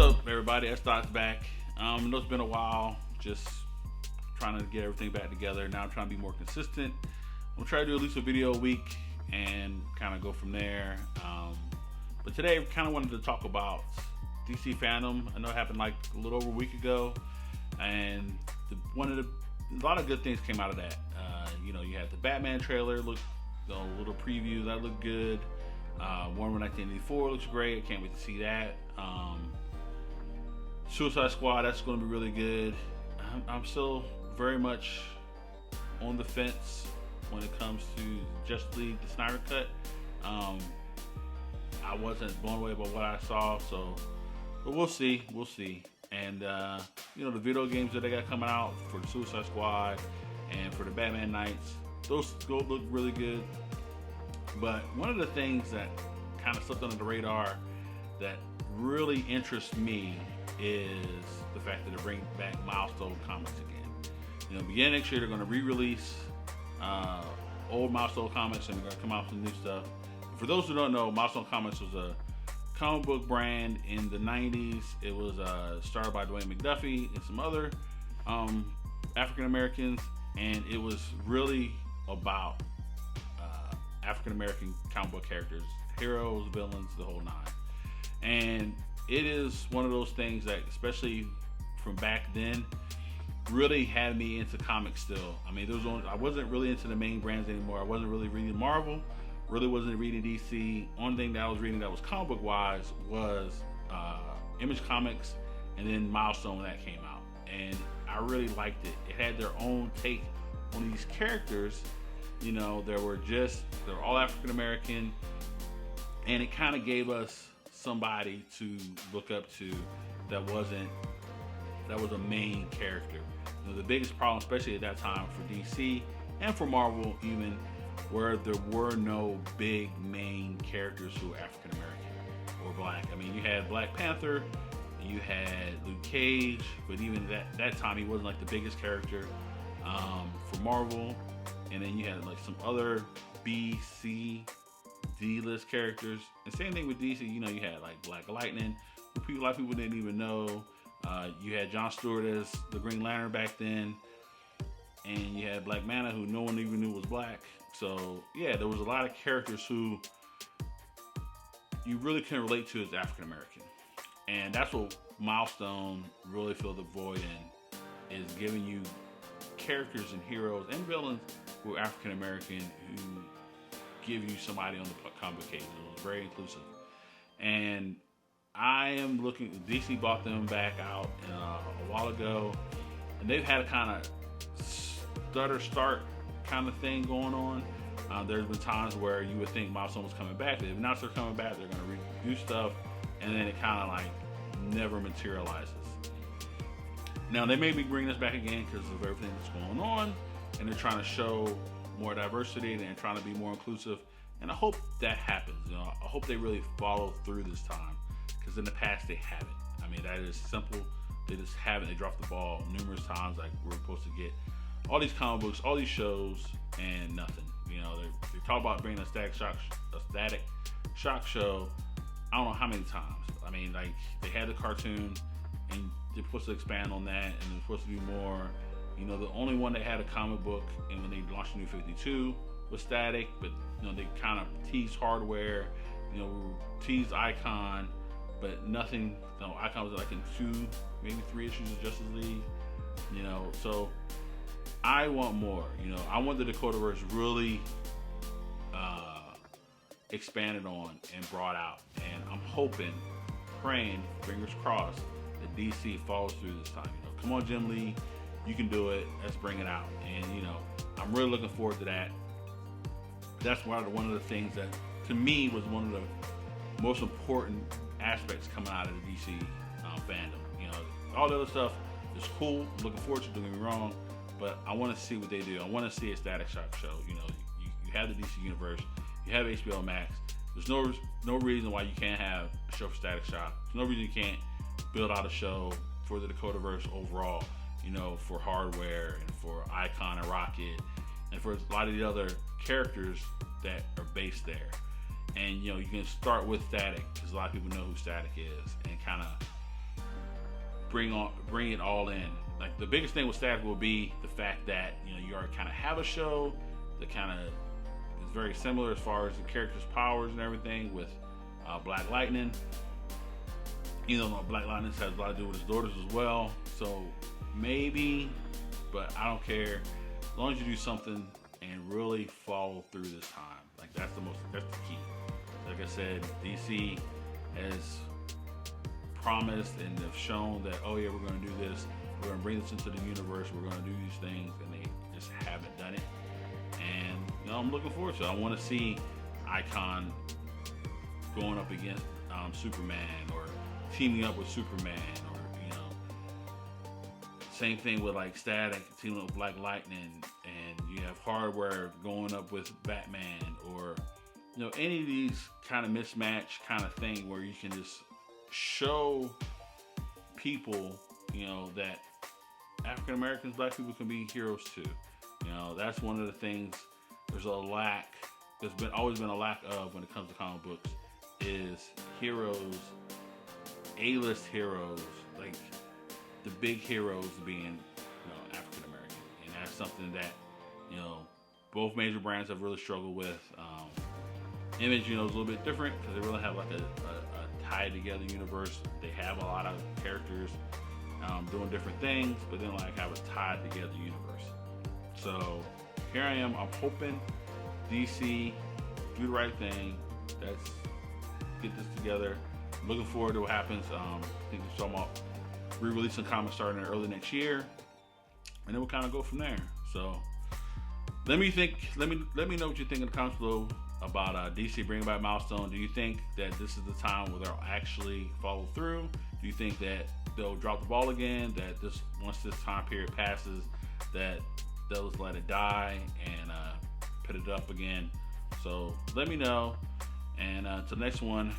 up, everybody? That's back. I know it's been a while, just trying to get everything back together. Now I'm trying to be more consistent. I'm trying to do at least a video a week and kind of go from there. But today I kind of wanted to talk about DC fandom. I know it happened like a little over a week ago, and a lot of good things came out of that. You had the Batman trailer, a little preview that looked good. Wonder Woman 1984 looks great. I can't wait to see that. Suicide Squad, that's going to be really good. I'm still very much on the fence when it comes to Justice League, the Snyder Cut. I wasn't blown away by what I saw, but we'll see. And the video games that they got coming out for the Suicide Squad and for the Batman Knights, those look really good. But one of the things that kind of slipped under the radar that really interests me is the fact that they're bringing back Milestone Comics again. Beginning next year, they're going to re-release old Milestone Comics, and they're going to come out with some new stuff. And for those who don't know, Milestone Comics was a comic book brand in the 90s. It was started by Dwayne McDuffie and some other African Americans, and it was really about African American comic book characters, heroes, villains, the whole nine. And it is one of those things that, especially from back then, really had me into comics still. I mean, I wasn't really into the main brands anymore. I wasn't really reading Marvel, really wasn't reading DC. Only thing that I was reading that was comic book wise was Image Comics, and then Milestone when that came out. And I really liked it. It had their own take on these characters. They're all African American, and it kind of gave us somebody to look up to that was a main character. The biggest problem, especially at that time for DC and for Marvel even, where there were no big main characters who were African American or black. I mean, you had Black Panther, you had Luke Cage, but even that time he wasn't like the biggest character for Marvel. And then you had like some other B, C, D-list characters. And same thing with DC. You had like Black Lightning, who a lot of people didn't even know. You had Jon Stewart as the Green Lantern back then, and you had Black Manta, who no one even knew was black. So yeah, there was a lot of characters who you really couldn't relate to as African American, and that's what Milestone really filled the void in, is giving you characters and heroes and villains who are African American, who give you somebody on the comic book page. It was very inclusive, and I am looking. DC bought them back out a while ago, and they've had a kind of stutter-start kind of thing going on. There's been times where you would think Milestone was coming back. They've announced they're coming back. They're going to redo stuff, and then it kind of like never materializes. Now they may be bringing us back again because of everything that's going on, and they're trying to show more diversity and trying to be more inclusive. And I hope that happens. I hope they really follow through this time, because in the past they haven't. I mean, that is simple. They just haven't. They dropped the ball numerous times. Like, we're supposed to get all these comic books, all these shows, and nothing. They talk about bringing a Static Shock show. I don't know how many times. I mean, like, they had the cartoon, and they're supposed to expand on that, and there's supposed to be more. The only one that had a comic book, and when they launched New 52, was Static, but they kind of teased Hardware, teased Icon, but nothing. Icon was like in 2, maybe 3 issues of Justice League. So I want more. I want the Dakotaverse really expanded on and brought out, and I'm hoping, praying, fingers crossed, that DC follows through this time. Come on, Jim Lee, you can do it. Let's bring it out. And I'm really looking forward to that. That's one of the things that, to me, was one of the most important aspects coming out of the DC fandom. All the other stuff is cool. I'm looking forward to it, don't get me wrong, but I want to see what they do. I want to see a Static Shock show. You have the DC universe, you have HBO Max. There's no reason why you can't have a show for Static Shock. There's no reason you can't build out a show for the Dakotaverse overall. For Hardware and for Icon and Rocket, and for a lot of the other characters that are based there. And you can start with Static, because a lot of people know who Static is, and kind of bring it all in. Like the biggest thing with Static will be the fact that you already kind of have a show that kind of is very similar as far as the characters' powers and everything with Black Lightning. Black Lightning has a lot to do with his daughters as well. So maybe, but I don't care as long as you do something and really follow through this time. Like that's the key. Like I said, DC has promised and have shown that, oh yeah, we're going to do this. We're going to bring this into the universe. We're going to do these things, and they just haven't done it. And I'm looking forward to it. I want to see Icon going up against Superman, or teaming up with Superman, or same thing with like Static teaming up with Black Lightning, and you have Hardware going up with Batman, or any of these kind of mismatch kind of thing where you can just show people that African Americans, Black people can be heroes too. That's one of the things. There's a lack. There's always been a lack of when it comes to comic books is heroes, A-list heroes, like the big heroes being African American, and that's something that both major brands have really struggled with. Image is a little bit different because they really have like a tied together universe. They have a lot of characters doing different things, but then like have a tied together universe. So here I am. I'm hoping DC do the right thing. Let's get this together. I'm looking forward to what happens. I think they're talking about re-releasing comics starting early next year, and then we'll kind of go from there. So let me know what you think in the comments below about DC bringing back Milestone. Do you think that this is the time where they'll actually follow through? Do you think that they'll drop the ball again? That once this time period passes, that they'll just let it die and put it up again? So let me know. And until next one,